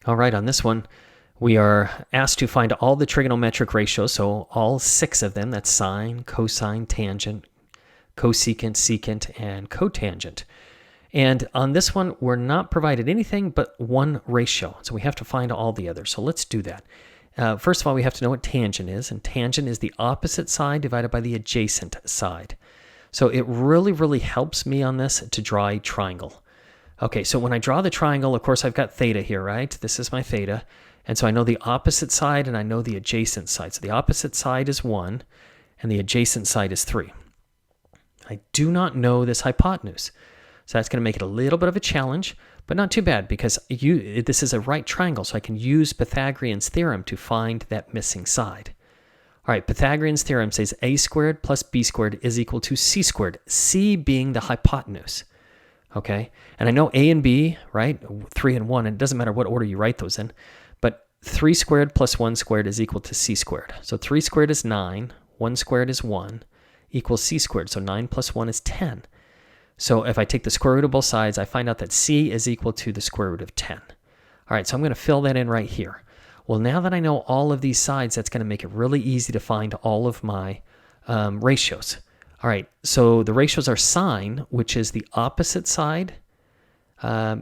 All right, on this one, we are asked to find all the trigonometric ratios, so all 6 of them. That's sine, cosine, tangent, cosecant, secant, and cotangent. And on this one, we're not provided anything but one ratio, so we have to find all the others. So let's do that. First of all, we have to know what tangent is, and tangent is the opposite side divided by the adjacent side. So it really, really helps me on this to draw a triangle. Okay, so when I draw the triangle, of course, I've got theta here, right? This is my theta. And so I know the opposite side and I know the adjacent side. So the opposite side is 1 and the adjacent side is 3. I do not know this hypotenuse. So that's going to make it a little bit of a challenge, but not too bad because this is a right triangle, so I can use Pythagorean's theorem to find that missing side. All right, Pythagorean's theorem says a squared plus b squared is equal to c squared, c being the hypotenuse. Okay, and I know a and b, right, 3 and 1, and it doesn't matter what order you write those in, but 3 squared plus 1 squared is equal to c squared. So 3 squared is 9, 1 squared is 1, equals c squared, so 9 plus 1 is 10. So if I take the square root of both sides, I find out that c is equal to the square root of 10. All right, so I'm going to fill that in right here. Well, now that I know all of these sides, that's going to make it really easy to find all of my ratios. All right, so the ratios are sine, which is the opposite side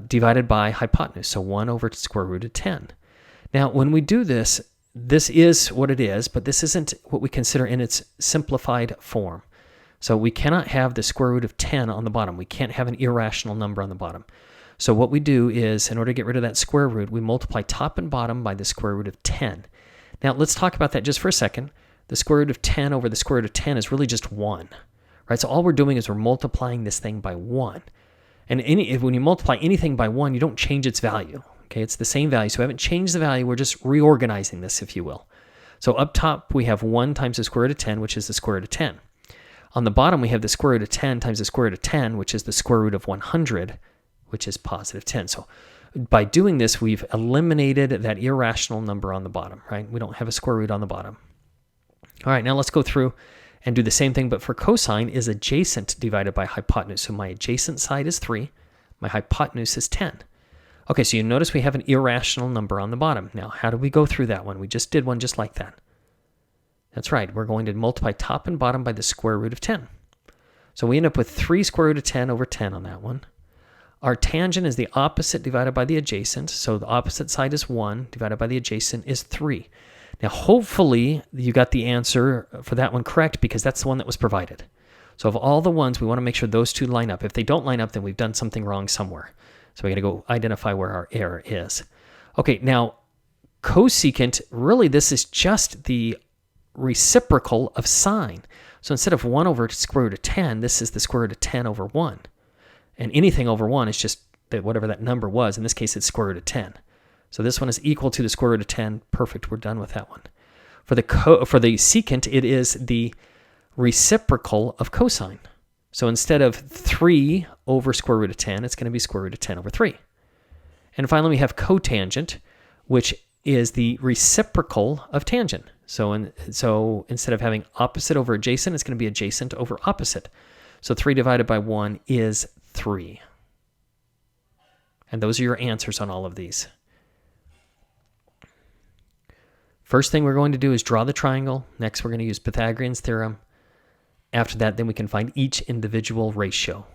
divided by hypotenuse, so 1 over the square root of 10. Now, when we do this, this is what it is, but this isn't what we consider in its simplified form. So we cannot have the square root of 10 on the bottom. We can't have an irrational number on the bottom. So what we do is, in order to get rid of that square root, we multiply top and bottom by the square root of 10. Now, let's talk about that just for a second. The square root of 10 over the square root of 10 is really just 1. Right? So all we're doing is we're multiplying this thing by 1. And when you multiply anything by 1, you don't change its value. Okay, it's the same value. So we haven't changed the value. We're just reorganizing this, if you will. So up top, we have 1 times the square root of 10, which is the square root of 10. On the bottom, we have the square root of 10 times the square root of 10, which is the square root of 100, which is positive 10. So by doing this, we've eliminated that irrational number on the bottom, right? We don't have a square root on the bottom. All right, now let's go through and do the same thing, but for cosine is adjacent divided by hypotenuse. So my adjacent side is 3, my hypotenuse is 10. Okay, so you notice we have an irrational number on the bottom. Now, how do we go through that one? We just did one just like that. That's right, we're going to multiply top and bottom by the square root of 10. So we end up with 3 square root of 10 over 10 on that one. Our tangent is the opposite divided by the adjacent, so the opposite side is 1, divided by the adjacent is 3. Now, hopefully, you got the answer for that one correct because that's the one that was provided. So of all the ones, we want to make sure those two line up. If they don't line up, then we've done something wrong somewhere. So we got to go identify where our error is. Okay, now, cosecant, really this is just the reciprocal of sine. So instead of 1 over the square root of 10, this is the square root of 10 over 1. And anything over 1 is just whatever that number was. In this case, it's square root of 10. So this one is equal to the square root of 10. Perfect, we're done with that one. For the secant, it is the reciprocal of cosine. So instead of 3 over square root of 10, it's going to be square root of 10 over 3. And finally, we have cotangent, which is the reciprocal of tangent. So instead of having opposite over adjacent, it's going to be adjacent over opposite. So 3 divided by 1 is 3. And those are your answers on all of these. First thing we're going to do is draw the triangle. Next, we're going to use Pythagorean's theorem. After that, then we can find each individual ratio.